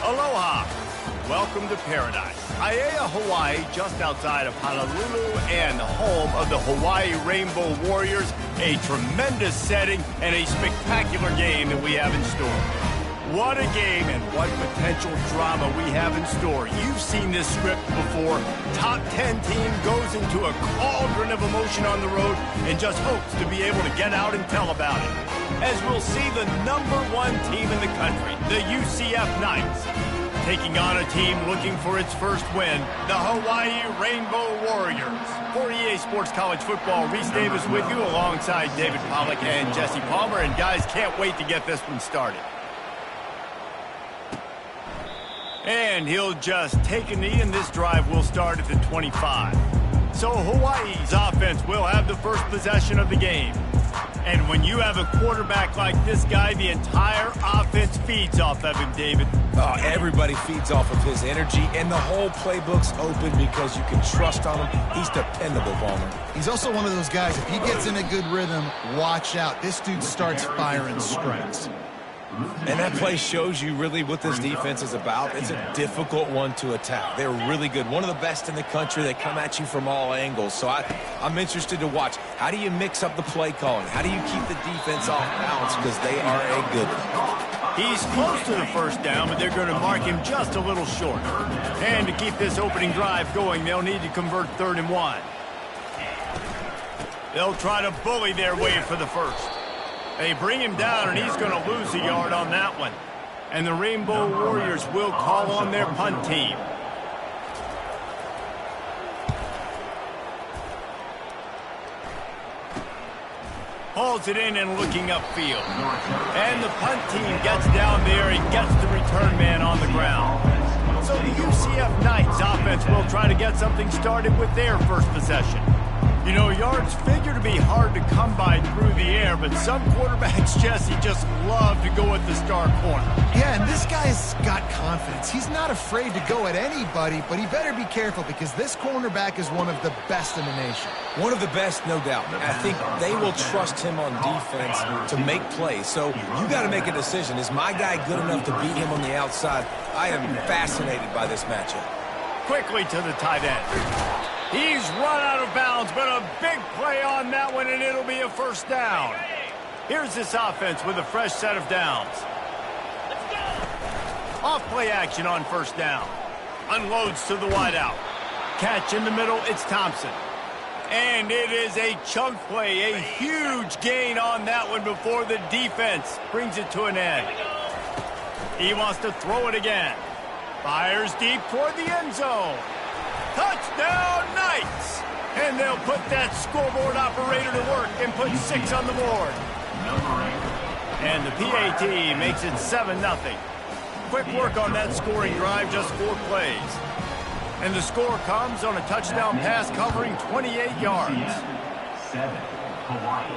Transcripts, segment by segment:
Aloha. Welcome to paradise. Aiea, Hawaii, just outside of Honolulu and the home of the Hawaii Rainbow Warriors. A tremendous setting and a spectacular game that we have in store. What a game and what potential drama we have in store. You've seen this script before. Top 10 team goes into a cauldron of emotion on the road and just hopes to be able to get out and tell about it. As we'll see the #1 team in the country, the UCF Knights, taking on a team looking for its first win, the Hawaii Rainbow Warriors. For EA Sports College Football, Reese Davis with you alongside David Pollack and Jesse Palmer. And guys, can't wait to get this one started. And he'll just take a knee, and this drive will start at the 25. So Hawaii's offense will have the first possession of the game. And when you have a quarterback like this guy, the entire offense feeds off of him, David. Oh, everybody feeds off of his energy, and the whole playbook's open because you can trust on him. He's dependable, Palmer. He's also one of those guys, if he gets in a good rhythm, watch out. This dude starts firing strikes. And that play shows you really what this defense is about. It's a difficult one to attack. They're really good. One of the best in the country. They come at you from all angles. So I'm interested to watch. How do you mix up the play calling? How do you keep the defense off balance? Because they are a good one. He's close to the first down, but they're going to mark him just a little short. And to keep this opening drive going, they'll need to convert 3rd and 1. They'll try to bully their way for the first. They bring him down, and he's going to lose a yard on that one. And the Rainbow Warriors will call on their punt team. Hauls it in and looking upfield. And the punt team gets down there and gets the return man on the ground. So the UCF Knights offense will try to get something started with their first possession. You know, yards figure to be hard to come by through the air, but some quarterbacks, Jesse, just love to go at the star corner. Yeah, and this guy's got confidence. He's not afraid to go at anybody, but he better be careful because this cornerback is one of the best in the nation. One of the best, no doubt. I think they will trust him on defense to make plays. So you got to make a decision. Is my guy good enough to beat him on the outside? I am fascinated by this matchup. Quickly to the tight end. He's run out of bounds, but a big play on that one, and it'll be a first down. Here's this offense with a fresh set of downs. Off play action on first down. Unloads to the wideout. Catch in the middle, it's Thompson. And it is a chunk play, a huge gain on that one before the defense brings it to an end. He wants to throw it again. Fires deep toward the end zone. Touchdown, Knights! And they'll put that scoreboard operator to work and put 6 on the board. And the PAT makes it 7-0. Quick work on that scoring drive, just 4 plays. And the score comes on a touchdown pass covering 28 yards. 7, Hawaii,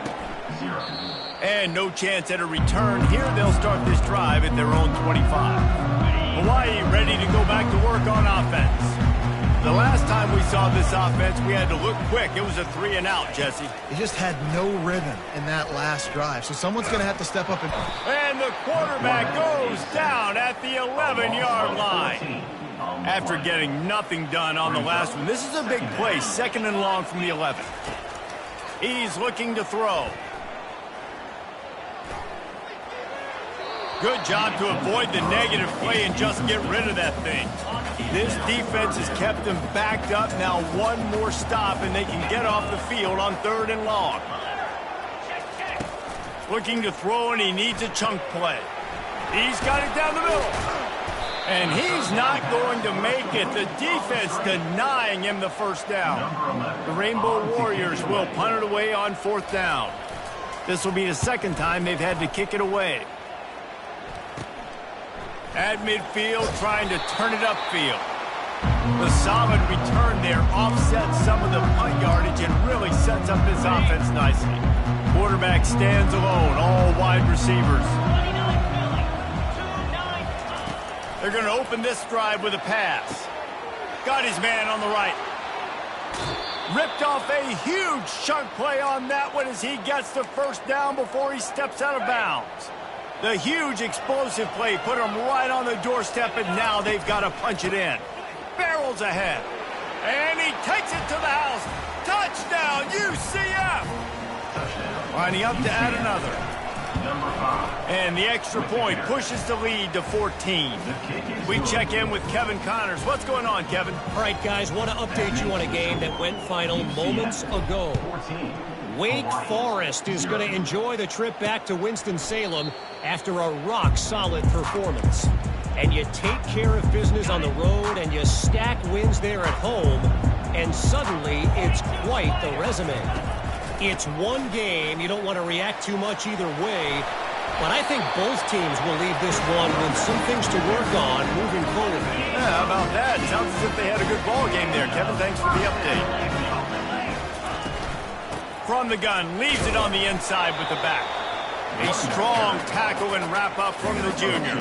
0. And no chance at a return here. They'll start this drive at their own 25. Hawaii ready to go back to work on offense. The last time we saw this offense, we had to look quick. It was a 3 and out, Jesse. He just had no rhythm in that last drive, so someone's going to have to step up. And the quarterback goes down at the 11-yard line. After getting nothing done on the last one, this is a big play, 2nd and long from the 11. He's looking to throw. Good job to avoid the negative play and just get rid of that thing. This defense has kept them backed up. Now one more stop and they can get off the field on 3rd and long. Looking to throw, and he needs a chunk play. He's got it down the middle. And he's not going to make it. The defense denying him the first down. The Rainbow Warriors will punt it away on 4th down. This will be the 2nd time they've had to kick it away. At midfield, trying to turn it upfield. The solid return there offsets some of the punt yardage and really sets up this offense nicely. Quarterback stands alone, all wide receivers. They're going to open this drive with a pass. Got his man on the right. Ripped off a huge chunk play on that one as he gets the first down before he steps out of bounds. The huge explosive play put them right on the doorstep, and now they've got to punch it in. Barrels ahead. And he takes it to the house. Touchdown, UCF! Lining up to add another. And the extra point pushes the lead to 14. We check in with Kevin Connors. What's going on, Kevin? All right, guys, want to update you on a game that went final moments ago. Wake Forest is going to enjoy the trip back to Winston-Salem after a rock-solid performance. And you take care of business on the road and you stack wins there at home, and suddenly it's quite the resume. It's one game. You don't want to react too much either way, but I think both teams will leave this one with some things to work on moving forward. Yeah, how about that? Sounds as if they had a good ball game there, Kevin. Thanks for the update. From the gun, leaves it on the inside with the back. A strong tackle and wrap up from the junior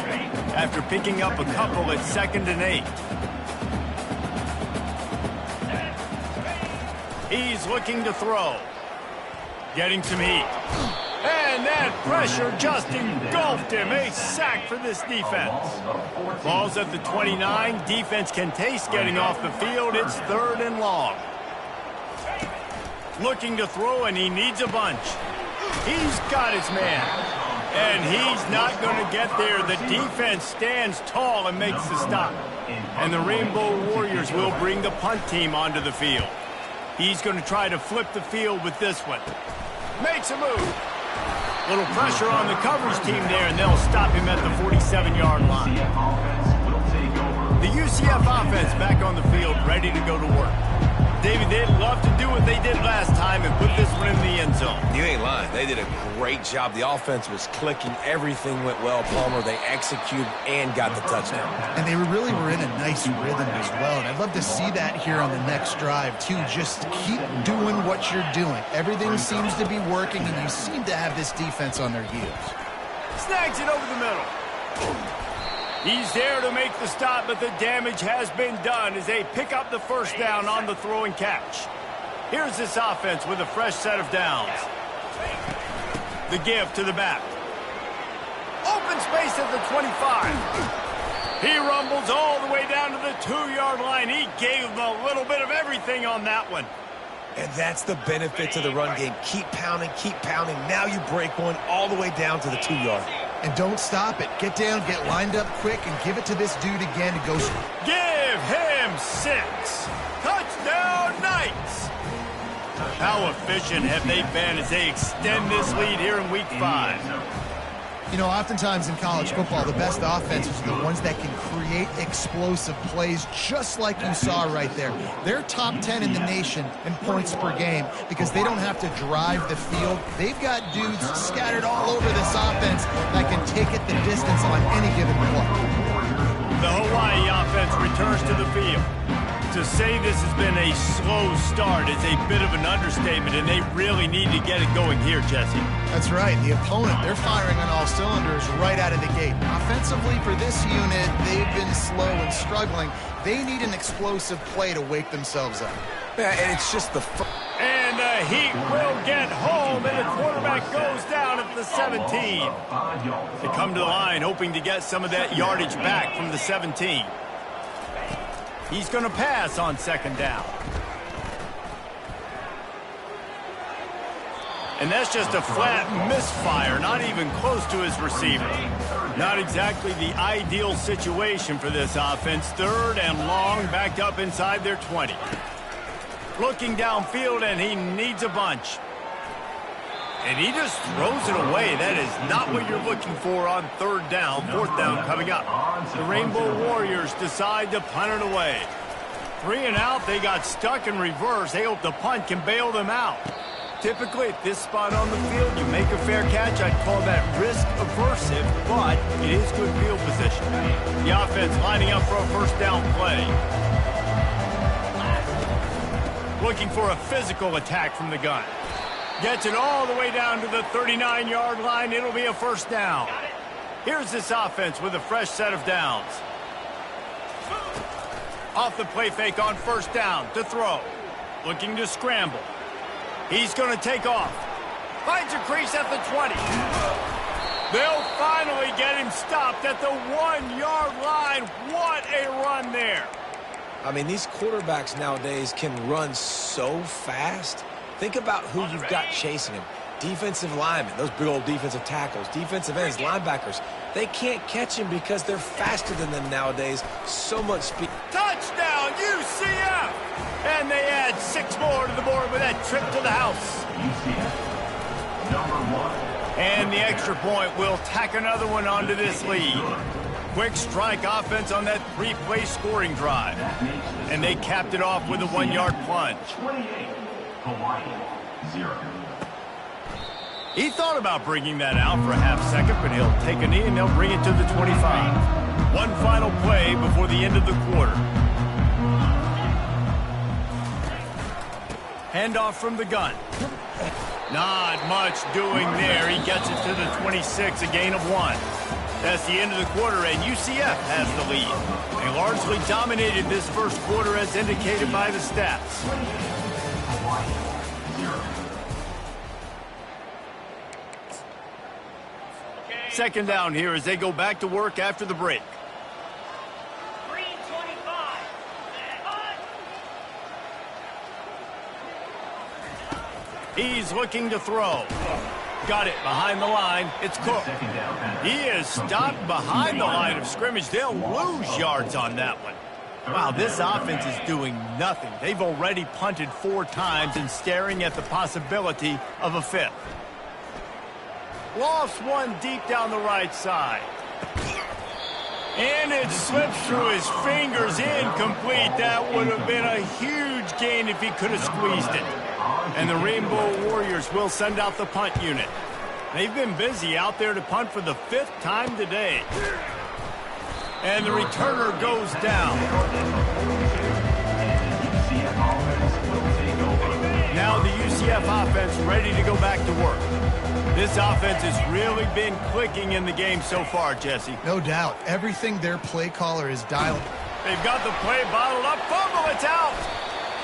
after picking up a couple at 2nd and 8. He's looking to throw. Getting some heat. And that pressure just engulfed him. A sack for this defense. Ball's at the 29. Defense can taste getting off the field. It's 3rd and long. Looking to throw, and he needs a bunch. He's got his man. And he's not going to get there. The defense stands tall and makes the stop. And the Rainbow Warriors will bring the punt team onto the field. He's going to try to flip the field with this one. Makes a move. Little pressure on the coverage team there, and they'll stop him at the 47-yard line. The UCF offense back on the field, ready to go to work. David, they'd love to do what they did last time and put this one in the end zone. You ain't lying. They did a great job. The offense was clicking. Everything went well, Palmer. They executed and got the touchdown. And they really were in a nice rhythm as well. And I'd love to see that here on the next drive, too. Just keep doing what you're doing. Everything seems to be working, and you seem to have this defense on their heels. Snags it over the middle. He's there to make the stop, but the damage has been done as they pick up the first down on the throw and catch. Here's this offense with a fresh set of downs. The give to the back. Open space at the 25. He rumbles all the way down to the 2-yard line. He gave them a little bit of everything on that one. And that's the benefit to the run game. Keep pounding, keep pounding. Now you break one all the way down to the 2-yard. And don't stop it. Get down, get lined up quick, and give it to this dude again to go. Give him 6. Touchdown, Knights. How efficient have they been as they extend this lead here in Week 5? You know, oftentimes in college football, the best offenses are the ones that can create explosive plays, just like you saw right there. They're top 10 in the nation in points per game because they don't have to drive the field. They've got dudes scattered all over this offense that can take it the distance on any given play. The Hawaii offense returns to the field. To say this has been a slow start is a bit of an understatement, and they really need to get it going here, Jesse. That's right. The opponent, they're firing on all cylinders right out of the gate. Offensively for this unit, they've been slow and struggling. They need an explosive play to wake themselves up. Yeah, and it's just the... And the Heat will get home, and the quarterback goes down at the 17. They come to the line hoping to get some of that yardage back from the 17. He's going to pass on 2nd down. And that's just a flat misfire, not even close to his receiver. Not exactly the ideal situation for this offense. 3rd and long, backed up inside their 20. Looking downfield, and he needs a bunch. And he just throws it away. That is not what you're looking for on 3rd down. 4th down coming up. The Rainbow Warriors decide to punt it away. 3 and out. They got stuck in reverse. They hope the punt can bail them out. Typically, at this spot on the field, you make a fair catch. I'd call that risk aversive, but it is good field position. The offense lining up for a 1st down play. Looking for a physical attack from the gun. Gets it all the way down to the 39-yard line. It'll be a 1st down. Here's this offense with a fresh set of downs. Off the play fake on 1st down to throw. Looking to scramble. He's going to take off. Finds a crease at the 20. They'll finally get him stopped at the 1-yard line. What a run there. I mean, these quarterbacks nowadays can run so fast. Think about who you've got chasing him. Defensive linemen, those big old defensive tackles, defensive ends, linebackers. They can't catch him because they're faster than them nowadays. So much speed. Touchdown, UCF! And they add 6 more to the board with that trip to the house. UCF, number 1. And the extra point will tack another one onto this lead. Quick strike offense on that 3-play scoring drive. And they capped it off with a 1-yard plunge. 28, Hawaii, 0. He thought about bringing that out for a half second, but he'll take a knee and they'll bring it to the 25. One final play before the end of the quarter. Handoff from the gun. Not much doing there. He gets it to the 26, a gain of 1. That's the end of the quarter, and UCF has the lead. They largely dominated this first quarter as indicated by the stats. Second down here as they go back to work after the break. He's looking to throw. Got it behind the line. It's Cook. He is stopped behind the line of scrimmage. They'll lose yards on that one. Wow, this offense is doing nothing. They've already punted 4 times and staring at the possibility of a 5th. Lost one deep down the right side. And it slips through his fingers, incomplete. That would have been a huge gain if he could have squeezed it. And the Rainbow Warriors will send out the punt unit. They've been busy out there to punt for the 5th time today. And the returner goes down. Now the UCF offense ready to go back to work. This offense has really been clicking in the game so far, Jesse. No doubt. Everything their play caller is dialed. They've got the play bottled up. Fumble, it's out.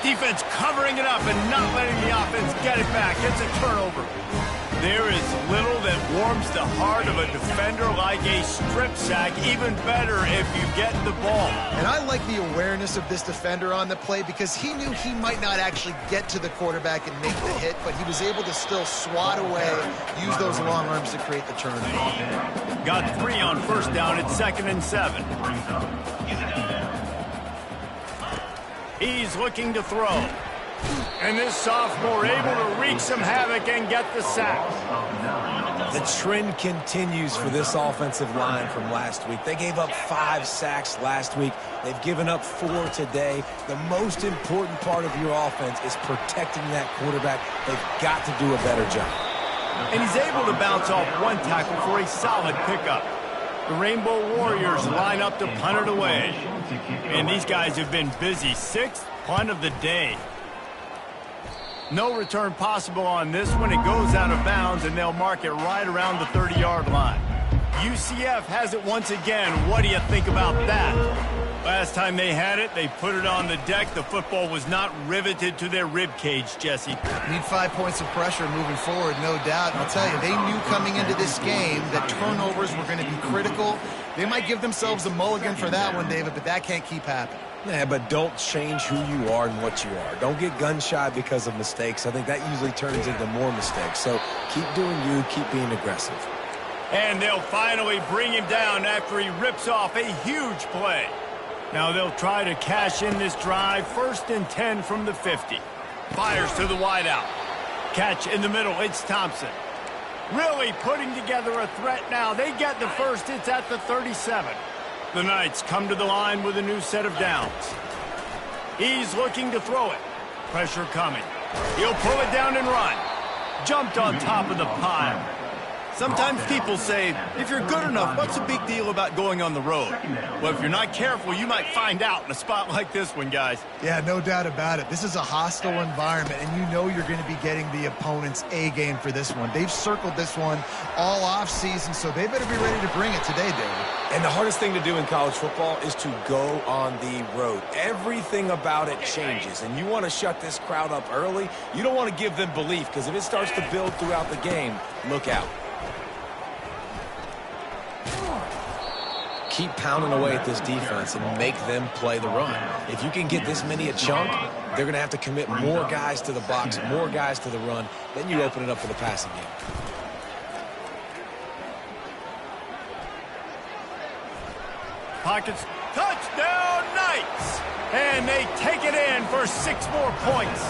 Defense covering it up and not letting the offense get it back. It's a turnover. There is little that warms the heart of a defender like a strip sack. Even better if you get the ball. And I like the awareness of this defender on the play because he knew he might not actually get to the quarterback and make the hit, but he was able to still swat away, use those long arms to create the turnover. Got 3 on first down. It's 2nd and 7. He's looking to throw. And this sophomore able to wreak some havoc and get the sack. The trend continues for this offensive line from last week. They gave up 5 sacks last week. They've given up 4 today. The most important part of your offense is protecting that quarterback. They've got to do a better job. And he's able to bounce off 1 tackle for a solid pickup. The Rainbow Warriors line up to punt it away. And these guys have been busy. 6th punt of the day. No return possible on this one. It goes out of bounds, and they'll mark it right around the 30-yard line. UCF has it once again. What do you think about that? Last time they had it, they put it on the deck. The football was not riveted to their rib cage, Jesse. Need 5 points of pressure moving forward, no doubt. And I'll tell you, they knew coming into this game that turnovers were going to be critical. They might give themselves a mulligan for that one, David, but that can't keep happening. Yeah, but don't change who you are and what you are. Don't get gun-shy because of mistakes. I think that usually turns into more mistakes. So keep doing you, keep being aggressive. And they'll finally bring him down after he rips off a huge play. Now they'll try to cash in this drive. 1st and 10 from the 50. Fires to the wideout. Catch in the middle. It's Thompson. Really putting together a threat now. They get the first. It's at the 37. The Knights come to the line with a new set of downs. He's looking to throw it. Pressure coming. He'll pull it down and run. Jumped on top of the pile. Sometimes people say, if you're good enough, what's the big deal about going on the road? Well, if you're not careful, you might find out in a spot like this one, guys. Yeah, no doubt about it. This is a hostile environment, and you know you're going to be getting the opponent's A game for this one. They've circled this one all offseason, so they better be ready to bring it today, David. And the hardest thing to do in college football is to go on the road. Everything about it changes, and you want to shut this crowd up early. You don't want to give them belief, because if it starts to build throughout the game, look out. keep pounding away at this defense and make them play the run. If you can get this many a chunk, they're going to have to commit more guys to the box, more guys to the run. Then you open it up for the passing game. Pockets, touchdown Knights! And they take it in for 6 more points.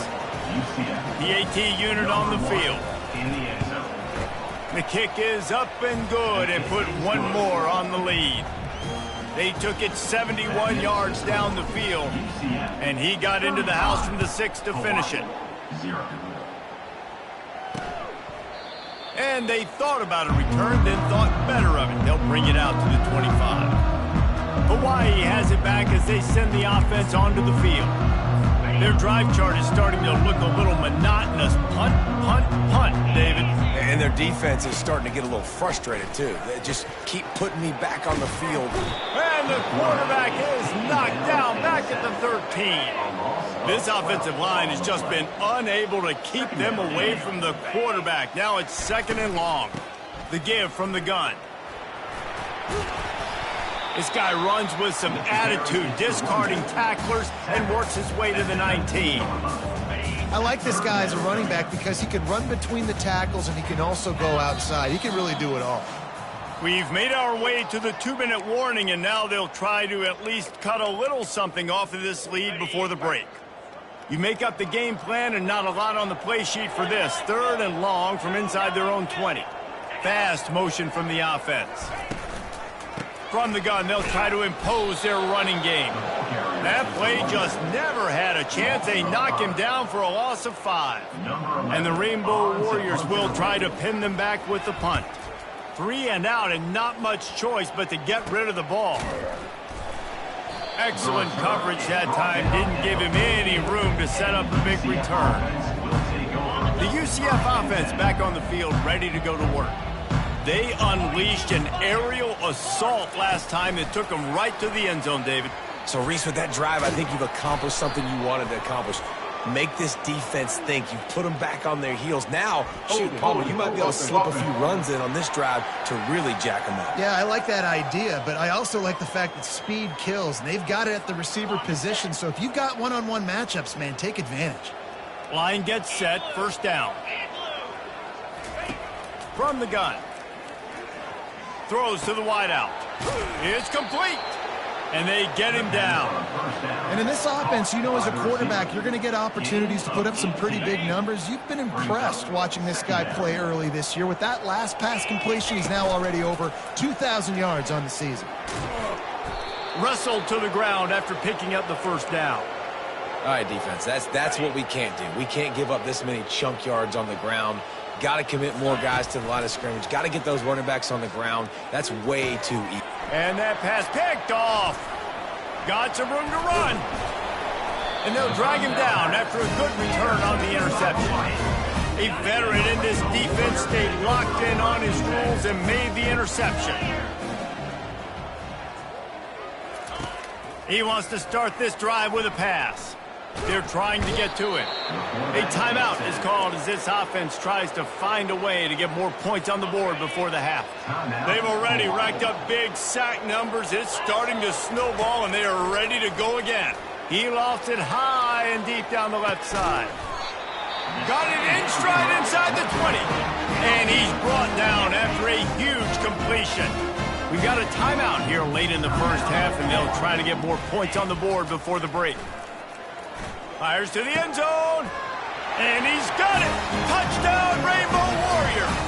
UCF. The AT unit on the field. In the end zone. The kick is up and good and put one more on the lead. They took it 71 yards down the field, and he got into the house from the 6 to finish it. 0. And they thought about a return, then thought better of it. They'll bring it out to the 25. Hawaii has it back as they send the offense onto the field. Their drive chart is starting to look a little monotonous. Punt, punt, punt, David. And their defense is starting to get a little frustrated, too. They just keep putting me back on the field. And the quarterback is knocked down back at the 13. This offensive line has just been unable to keep them away from the quarterback. Now it's 2nd and long. The give from the gun. This guy runs with some attitude, discarding tacklers, and works his way to the 19. I like this guy as a running back because he can run between the tackles and he can also go outside. He can really do it all. We've made our way to the 2-minute warning, and now they'll try to at least cut a little something off of this lead before the break. You make up the game plan and not a lot on the play sheet for this. 3rd and long from inside their own 20. Fast motion from the offense. From the gun, they'll try to impose their running game. That play just never had a chance. They knock him down for a loss of 5. And the Rainbow Warriors will try to pin them back with the punt. 3 and out and not much choice but to get rid of the ball. Excellent coverage that time. Didn't give him any room to set up a big return. The UCF offense back on the field, ready to go to work. They unleashed an aerial assault last time that took them right to the end zone, David. So, Reese, with that drive, I think you've accomplished something you wanted to accomplish. Make this defense think. You put them back on their heels. Now, shoot, Palmer, you might be able to slip a few runs in on this drive to really jack them up. Yeah, I like that idea, but I also like the fact that speed kills. And they've got it at the receiver position, so if you've got one-on-one matchups, man, take advantage. Line gets set, 1st down. From the gun. Throws to the wideout. It's complete. And they get him down. And in this offense, you know, as a quarterback, you're going to get opportunities to put up some pretty big numbers. You've been impressed watching this guy play early this year. With that last pass completion, he's now already over 2,000 yards on the season. Wrestled to the ground after picking up the 1st down. All right, defense, that's what we can't do. We can't give up this many chunk yards on the ground. Got to commit more guys to the line of scrimmage. Got to get those running backs on the ground. That's way too easy. And that pass picked off. Got some room to run. And they'll drag him down after a good return on the interception. A veteran in this defense stayed locked in on his rules and made the interception. He wants to start this drive with a pass. They're trying to get to it. A timeout is called as this offense tries to find a way to get more points on the board before the half. They've already racked up big sack numbers. It's starting to snowball, and they are ready to go again. He lofts it high and deep down the left side. Got it in stride inside the 20. And he's brought down after a huge completion. We've got a timeout here late in the 1st half, and they'll try to get more points on the board before the break. Fires to the end zone, and he's got it. Touchdown, Rainbow Warriors.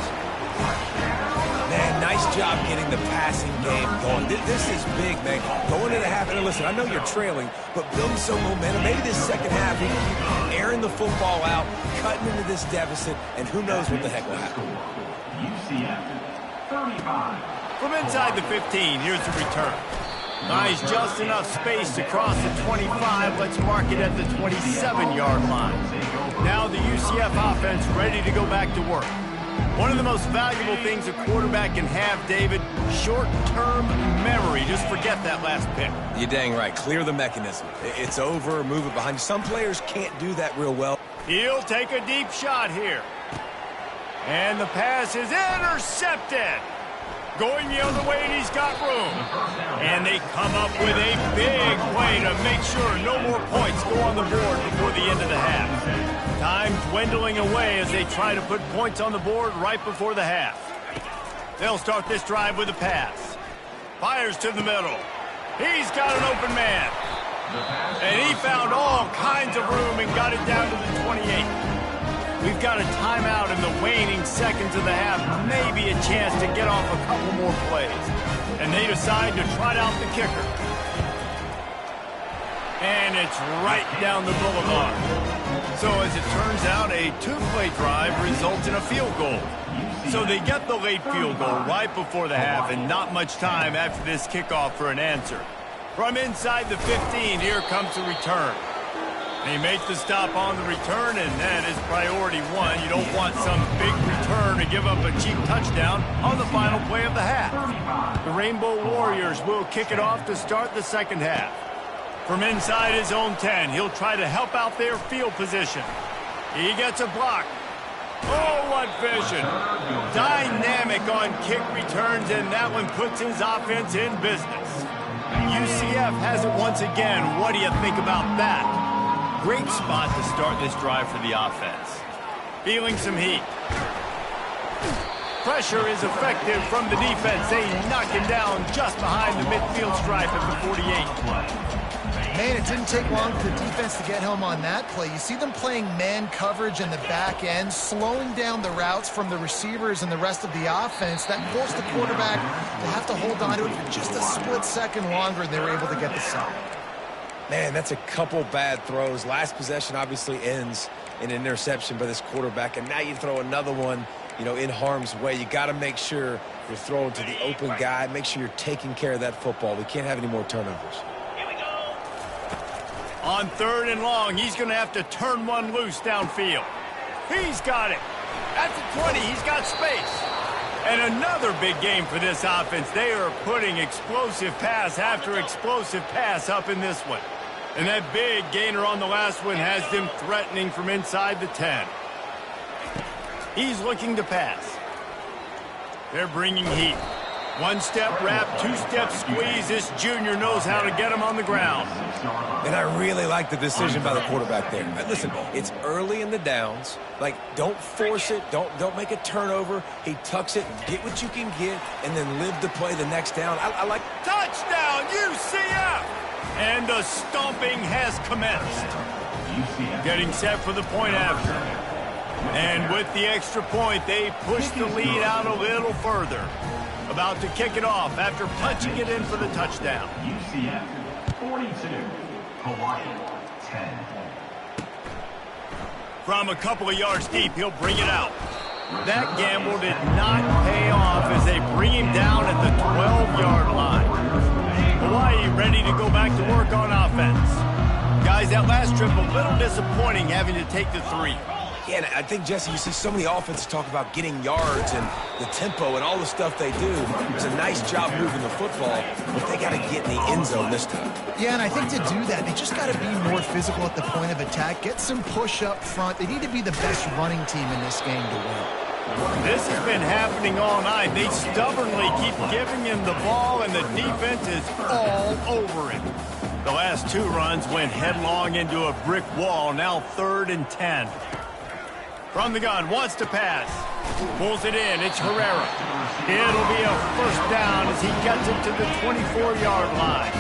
Man, nice job getting the passing game going. This is big, man. Going into the half, and listen, I know you're trailing, but building some momentum. Maybe this 2nd half, he can keep airing the football out, cutting into this deficit, and who knows what the heck will happen. UCF 35. From inside the 15, here's the return. Nice, just enough space to cross the 25. Let's mark it at the 27-yard line. Now the UCF offense ready to go back to work. One of the most valuable things a quarterback can have, David, short-term memory. Just forget that last pick. You're dang right. Clear the mechanism. It's over, move it behind you. Some players can't do that real well. He'll take a deep shot here. And the pass is intercepted. Going the other way, and he's got room. And they come up with a big play to make sure no more points go on the board before the end of the half. Time dwindling away as they try to put points on the board right before the half. They'll start this drive with a pass. Fires to the middle. He's got an open man. And he found all kinds of room and got it down to the 28. We've got a timeout in the waning seconds of the half. Maybe a chance to get off a couple more plays. And they decide to trot out the kicker. And it's right down the boulevard. So as it turns out, a two-play drive results in a field goal. So they get the late field goal right before the half and not much time after this kickoff for an answer. From inside the 15, here comes the return. They make the stop on the return, and that is priority one. You don't want some big return to give up a cheap touchdown on the final play of the half. The Rainbow Warriors will kick it off to start the second half. From inside his own 10, he'll try to help out their field position. He gets a block. Oh, what vision. Dynamic on kick returns, and that one puts his offense in business. UCF has it once again. What do you think about that? Great spot to start this drive for the offense. Feeling some heat. Pressure is effective from the defense. They knock him down just behind the midfield stripe at the 48. Man, it didn't take long for the defense to get home on that play. You see them playing man coverage in the back end, slowing down the routes from the receivers and the rest of the offense. That forced the quarterback to have to hold on to it for just a split second longer, and they were able to get the sack. Man, that's a couple bad throws. Last possession obviously ends in an interception by this quarterback, and now you throw another one, you know, in harm's way. You got to make sure you're throwing to the open guy. Make sure you're taking care of that football. We can't have any more turnovers. On 3rd and long, he's going to have to turn one loose downfield. He's got it. At the 20, he's got space. And another big game for this offense. They are putting explosive pass after explosive pass up in this one. And that big gainer on the last one has them threatening from inside the 10. He's looking to pass. They're bringing heat. One-step wrap, two-step squeeze. This junior knows how to get him on the ground. And I really like the decision by the quarterback there. Listen, it's early in the downs. Like, don't force it. Don't make a turnover. He tucks it, get what you can get, and then live to play the next down. I like... Touchdown, UCF! And the stomping has commenced. Getting set for the point after. And with the extra point, they push the lead out a little further. About to kick it off after punching it in for the touchdown. UCF 42, Hawaii 10. From a couple of yards deep, he'll bring it out. That gamble did not pay off as they bring him down at the 12-yard line. Hawaii ready to go back to work on offense. Guys, that last trip a little disappointing having to take the 3. Yeah, and I think, Jesse, you see so many offenses talk about getting yards and the tempo and all the stuff they do. It's a nice job moving the football, but they got to get in the end zone this time. Yeah, and I think to do that, they just got to be more physical at the point of attack, get some push up front. They need to be the best running team in this game to win. This has been happening all night. They stubbornly keep giving him the ball, and the defense is all over him. The last 2 runs went headlong into a brick wall, now 3rd and 10. From the gun, wants to pass. Pulls it in, it's Herrera. It'll be a first down as he gets it to the 24-yard line.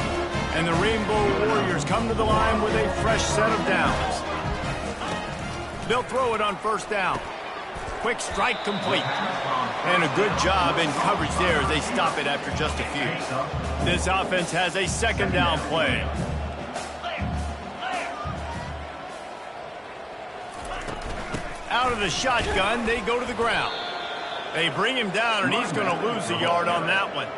And the Rainbow Warriors come to the line with a fresh set of downs. They'll throw it on first down. Quick strike complete. And a good job in coverage there as they stop it after just a few. This offense has a second down play. Out of the shotgun, they go to the ground. They bring him down, and he's going to lose a yard on that one.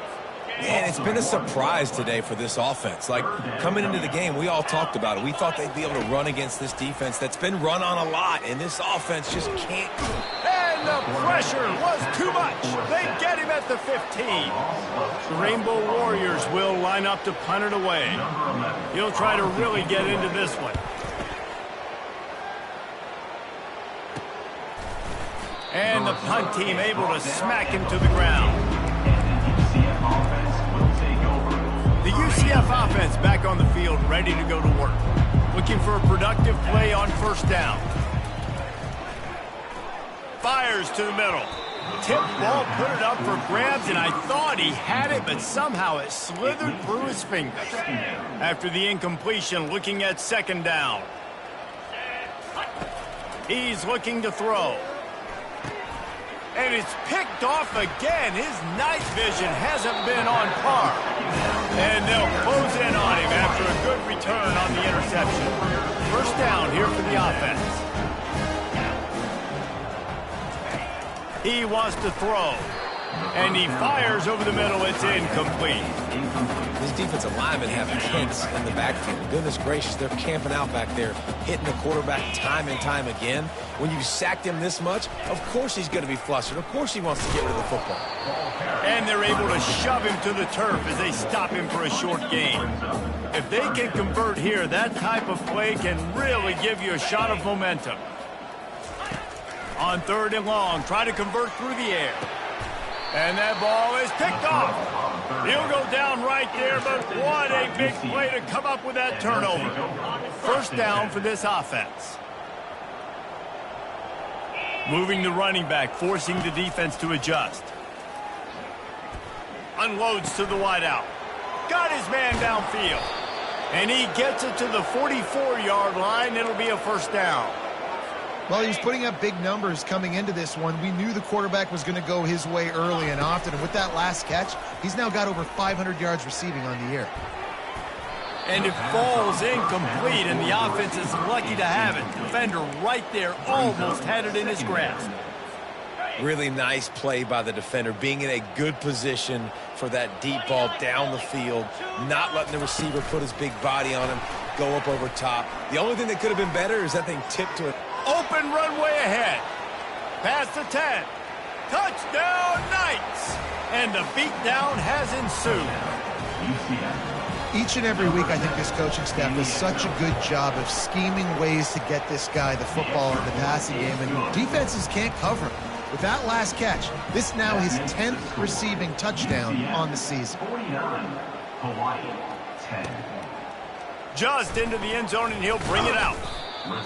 Man, it's been a surprise today for this offense. Like, coming into the game, we all talked about it. We thought they'd be able to run against this defense that's been run on a lot, and this offense just can't. And the pressure was too much. They get him at the 15. The Rainbow Warriors will line up to punt it away. He'll try to really get into this one. And the punt team able to smack him to the ground. UCF offense back on the field, ready to go to work. Looking for a productive play on first down. Fires to the middle. Tip ball, put it up for grabs, and I thought he had it, but somehow it slithered through his fingers. After the incompletion, looking at second down. He's looking to throw. And it's picked off again. His night vision hasn't been on par. And they'll close in on him after a good return on the interception. First down here for the offense. He wants to throw. And he fires over the middle. It's incomplete. These defensive linemen have kids in the backfield. Goodness gracious, they're camping out back there, hitting the quarterback time and time again. When you sacked him this much, of course he's going to be flustered. Of course he wants to get rid of the football. And they're able to shove him to the turf as they stop him for a short gain. If they can convert here, that type of play can really give you a shot of momentum. On third and long, try to convert through the air. And that ball is picked off. He'll go down right there, but what a big play to come up with that turnover. First down for this offense. Moving the running back, forcing the defense to adjust. Unloads to the wideout. Got his man downfield. And he gets it to the 44-yard line. It'll be a first down. Well, he was putting up big numbers coming into this one. We knew the quarterback was going to go his way early and often. And with that last catch, he's now got over 500 yards receiving on the year. And it falls incomplete, and the offense is lucky to have it. Defender right there almost had it in his grasp. Really nice play by the defender, being in a good position for that deep ball down the field, not letting the receiver put his big body on him, go up over top. The only thing that could have been better is that thing tipped to it. Open runway ahead. Past the 10. Touchdown Knights. And the beatdown has ensued. Each and every week, I think this coaching staff does such a good job of scheming ways to get this guy the football in the passing game, and defenses can't cover him. With that last catch, this now his 10th receiving touchdown on the season. 49, Hawaii, 10. Just into the end zone, and he'll bring it out.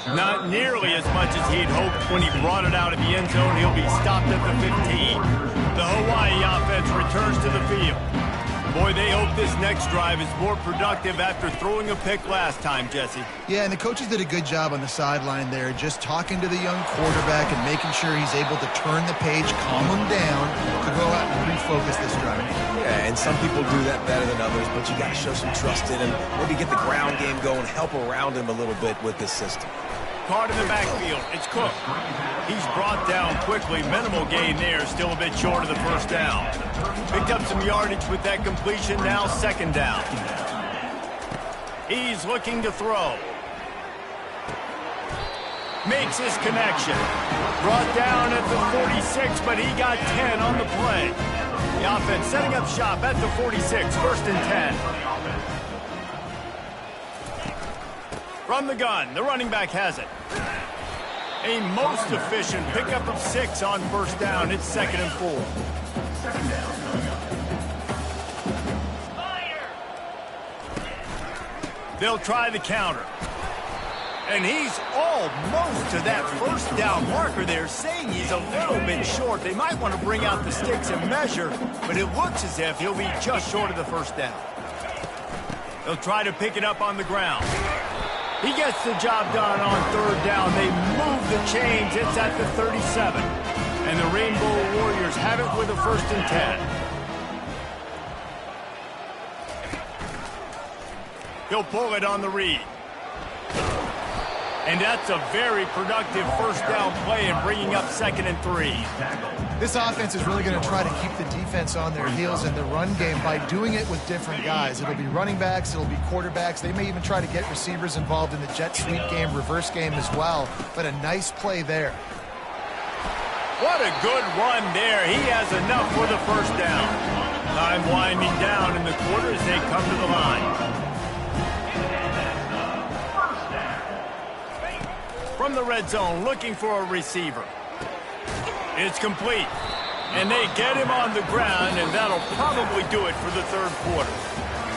Not nearly as much as he'd hoped when he brought it out of the end zone. He'll be stopped at the 15. The Hawaii offense returns to the field. Boy, they hope this next drive is more productive after throwing a pick last time, Jesse. Yeah, and the coaches did a good job on the sideline there, just talking to the young quarterback and making sure he's able to turn the page, calm him down, to go out and refocus this drive. Yeah, and some people do that better than others, but you got to show some trust in him. Maybe get the ground game going, help around him a little bit with this system. Caught in the backfield. It's Cook. He's brought down quickly. Minimal gain there. Still a bit short of the first down. Picked up some yardage with that completion. Now second down. He's looking to throw. Makes his connection. Brought down at the 46, but he got 10 on the play. The offense setting up shop at the 46. First and 10. From the gun, the running back has it. A most efficient pickup of 6 on first down. It's second and 4. They'll try the counter. And he's almost to that first down marker there, saying he's a little bit short. They might want to bring out the sticks and measure, but it looks as if he'll be just short of the first down. They'll try to pick it up on the ground. He gets the job done on third down. They move the chains. It's at the 37. And the Rainbow Warriors have it with a first and 10. He'll pull it on the read. And that's a very productive first down play and bringing up second and 3. This offense is really going to try to keep the defense on their heels in the run game by doing it with different guys. It'll be running backs, it'll be quarterbacks. They may even try to get receivers involved in the jet sweep game, reverse game as well. But a nice play there. What a good run there. He has enough for the first down. Time winding down in the quarter as they come to the line. From the red zone, looking for a receiver. It's complete. And they get him on the ground, and that'll probably do it for the third quarter.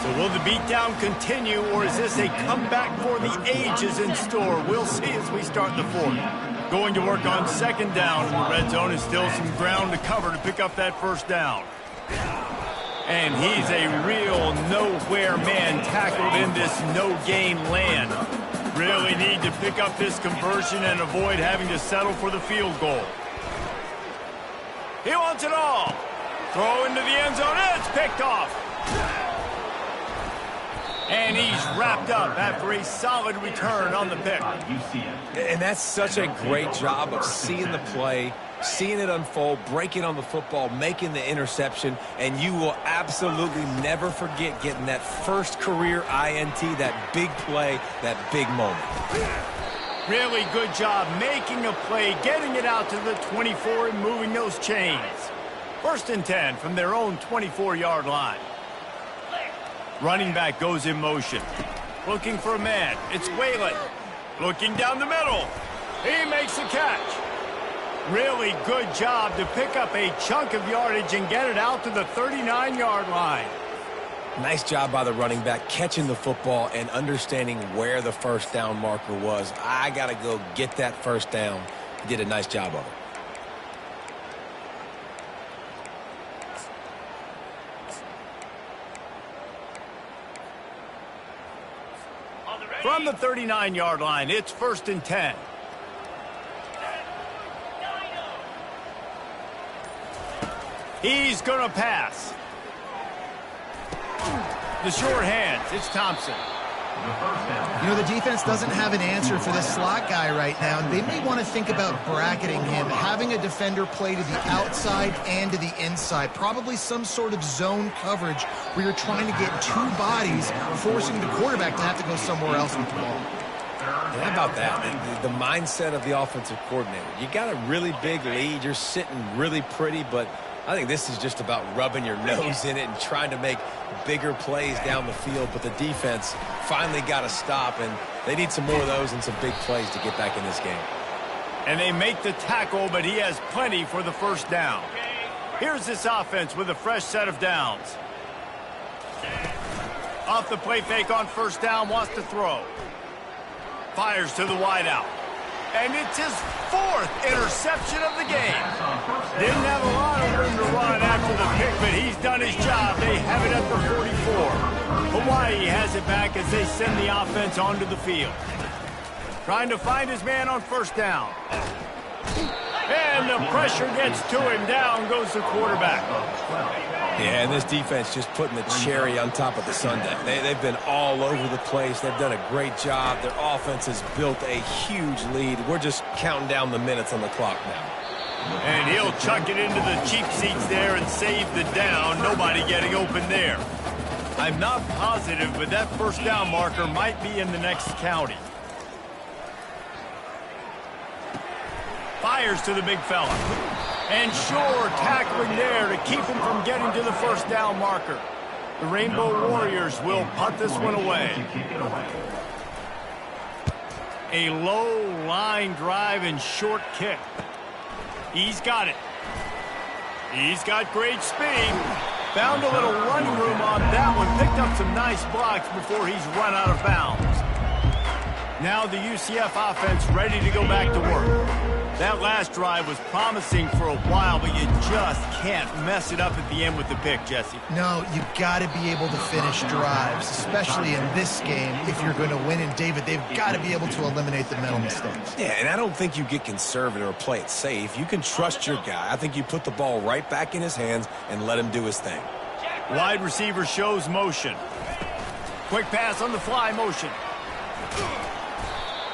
So will the beatdown continue, or is this a comeback for the ages in store? We'll see as we start the fourth. Going to work on second down. The red zone is still some ground to cover to pick up that first down. And he's a real nowhere man tackled in this no-gain land. Really need to pick up this conversion and avoid having to settle for the field goal. He wants it all. Throw into the end zone. It's picked off. And he's wrapped up after a solid return on the pick. And that's such a great job of seeing the play, seeing it unfold, breaking on the football, making the interception, and you will absolutely never forget getting that first career INT, that big play, that big moment. Really good job making a play, getting it out to the 24 and moving those chains. First and 10 from their own 24-yard line. Running back goes in motion. Looking for a man. It's Whalen. Looking down the middle. He makes the catch. Really good job to pick up a chunk of yardage and get it out to the 39-yard line. Nice job by the running back catching the football and understanding where the first down marker was. I got to go get that first down. He did a nice job of it. From the 39-yard line, it's first and 10. He's going to pass. The short hands, it's Thompson. You know, the defense doesn't have an answer for this slot guy right now. They may want to think about bracketing him, having a defender play to the outside and to the inside. Probably some sort of zone coverage where you're trying to get two bodies, forcing the quarterback to have to go somewhere else with the ball. And how about that? The mindset of the offensive coordinator. You got a really big lead. You're sitting really pretty, but I think this is just about rubbing your nose in it and trying to make bigger plays down the field. But the defense finally got to stop, and they need some more of those and some big plays to get back in this game. And they make the tackle, but he has plenty for the first down. Here's this offense with a fresh set of downs. Off the play fake on first down, wants to throw. Fires to the wideout. And it's his fourth interception of the game. Didn't have a lot of room to run after the pick, but he's done his job. They have it at the 44. Hawaii has it back as they send the offense onto the field. Trying to find his man on first down. And the pressure gets to him. Down goes the quarterback. Yeah, and this defense just putting the cherry on top of the sundae. They've been all over the place. They've done a great job. Their offense has built a huge lead. We're just counting down the minutes on the clock now. And he'll chuck it into the cheap seats there and save the down. Nobody getting open there. I'm not positive, but that first down marker might be in the next county. Fires to the big fella. And sure, tackling there to keep him from getting to the first down marker. The Rainbow Warriors will punt this one away. A low line drive and short kick. He's got it. He's got great speed. Found a little running room on that one. Picked up some nice blocks before he's run out of bounds. Now the UCF offense ready to go back to work. That last drive was promising for a while, but you just can't mess it up at the end with the pick, Jesse. No, you've got to be able to finish drives, especially in this game if you're going to win. And, David, they've got to be able to eliminate the mental mistakes. Yeah, and I don't think you get conservative or play it safe. You can trust your guy. I think you put the ball right back in his hands and let him do his thing. Wide receiver shows motion. Quick pass on the fly motion.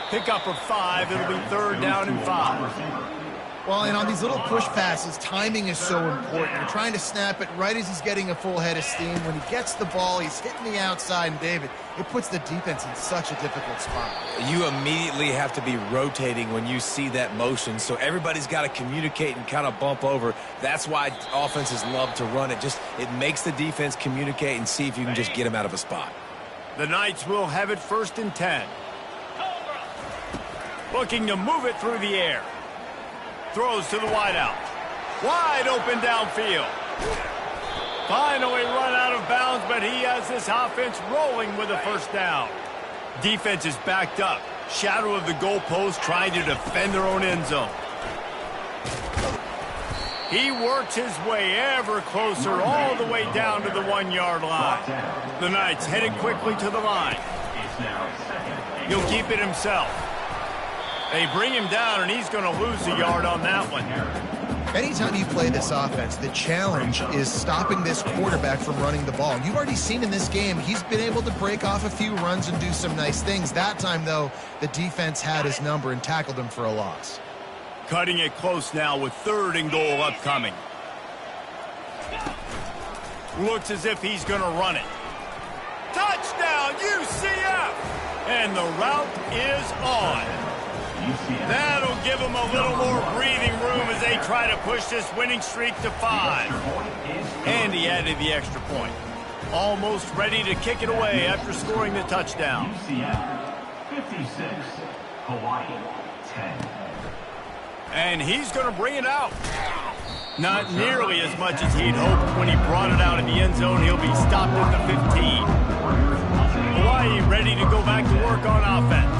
Pickup of 5. It'll be third down and 5. Well, and on these little push passes, timing is so important. You're trying to snap it right as he's getting a full head of steam. When he gets the ball, he's hitting the outside, and David, it puts the defense in such a difficult spot. You immediately have to be rotating when you see that motion, so everybody's got to communicate and kind of bump over. That's why offenses love to run it. It makes the defense communicate and see if you can just get him out of a spot. The Knights will have it first and 10. Looking to move it through the air. Throws to the wideout. Wide open downfield. Finally run out of bounds, but he has this offense rolling with a first down. Defense is backed up. Shadow of the goalpost trying to defend their own end zone. He works his way ever closer all the way down to the 1-yard line. The Knights headed quickly to the line. He'll keep it himself. They bring him down, and he's going to lose a yard on that one. Anytime you play this offense, the challenge is stopping this quarterback from running the ball. You've already seen in this game, he's been able to break off a few runs and do some nice things. That time, though, the defense had his number and tackled him for a loss. Cutting it close now with 3rd and goal upcoming. Looks as if he's going to run it. Touchdown, UCF! And the route is on. That'll give them a little more breathing room as they try to push this winning streak to 5. And he added the extra point. Almost ready to kick it away after scoring the touchdown. UCF 56, Hawaii 10. And he's going to bring it out. Not nearly as much as he'd hoped when he brought it out in the end zone. He'll be stopped at the 15. Hawaii ready to go back to work on offense.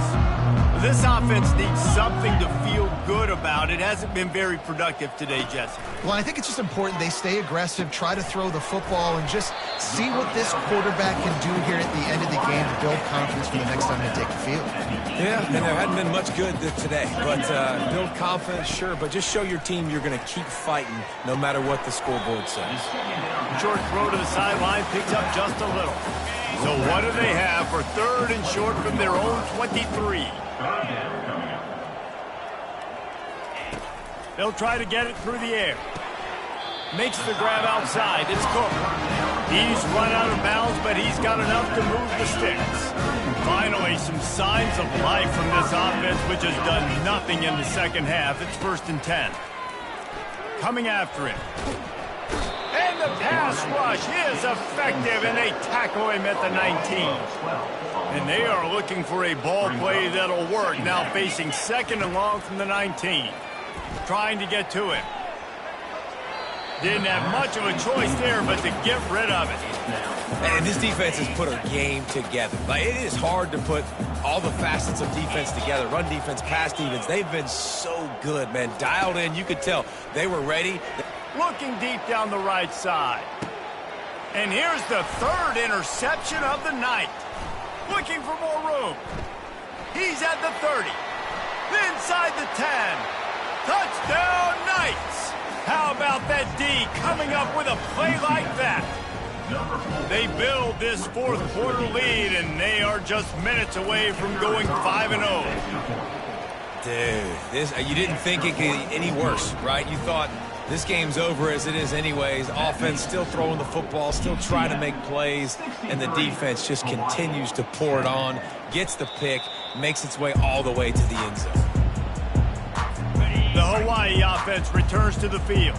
This offense needs something to feel good about. It hasn't been very productive today, Jesse. Well, I think it's just important they stay aggressive, try to throw the football, and just see what this quarterback can do here at the end of the game to build confidence for the next time they take the field. Yeah, and there hadn't been much good today. But build confidence, sure, but just show your team you're going to keep fighting no matter what the scoreboard says. Short throw to the sideline, picked up just a little. So what do they have for 3rd and short from their own 23? They'll try to get it through the air. Makes the grab outside. It's Cook. He's run out of bounds, but he's got enough to move the sticks. Finally, some signs of life from this offense, which has done nothing in the second half. It's 1st and 10. Coming after him. And the pass rush is effective, and they tackle him at the 19. And they are looking for a ball play that'll work. Now facing 2nd and long from the 19. Trying to get to him. Didn't have much of a choice there, but to get rid of it. And this defense has put a game together. Like, it is hard to put all the facets of defense together. Run defense, pass defense. They've been so good, man. Dialed in. You could tell they were ready. Looking deep down the right side. And here's the 3rd interception of the night. Looking for more room. He's at the 30. Inside the 10. Touchdown, Knights! How about that D coming up with a play like that? They build this 4th quarter lead, and they are just minutes away from going 5-0. Dude, you didn't think it could get any worse, right? You thought this game's over as it is anyways. Offense still throwing the football, still trying to make plays, and the defense just continues to pour it on, gets the pick, makes its way all the way to the end zone. The Hawaii offense returns to the field.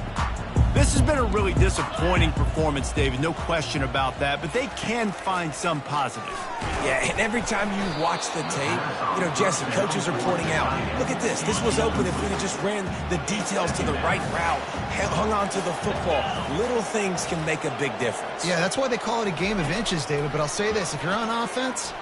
This has been a really disappointing performance, David, no question about that, but they can find some positives. Yeah, and every time you watch the tape, Jesse, coaches are pointing out, look at this. This was open if we had just ran the details to the right route, hung on to the football. Little things can make a big difference. Yeah, that's why they call it a game of inches, David, but I'll say this. If you're on offense,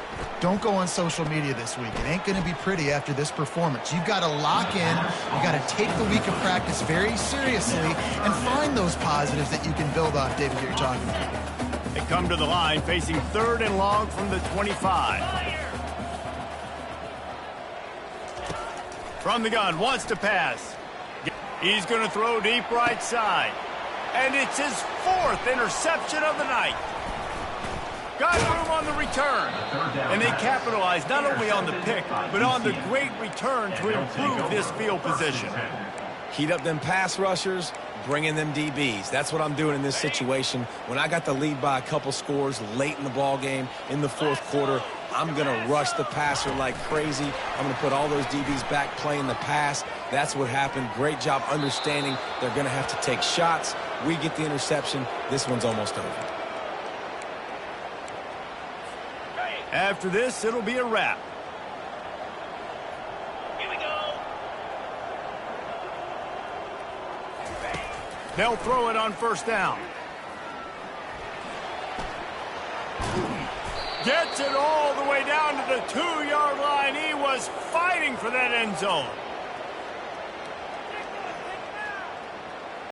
don't go on social media this week. It ain't going to be pretty after this performance. You've got to lock in. You've got to take the week of practice very seriously and find those positives that you can build off, David, that you're talking about. They come to the line facing 3rd and long from the 25. From the gun, wants to pass. He's going to throw deep right side. And it's his 4th interception of the night. Got room on the return. And they capitalize not only on the pick, but on the great return to improve this field position. Heat up them pass rushers, bring in them DBs. That's what I'm doing in this situation. When I got the lead by a couple scores late in the ball game, in the 4th quarter, I'm going to rush the passer like crazy. I'm going to put all those DBs back playing the pass. That's what happened. Great job understanding they're going to have to take shots. We get the interception. This one's almost over. After this, it'll be a wrap. Here we go. They'll throw it on 1st down. Gets it all the way down to the 2-yard line. He was fighting for that end zone.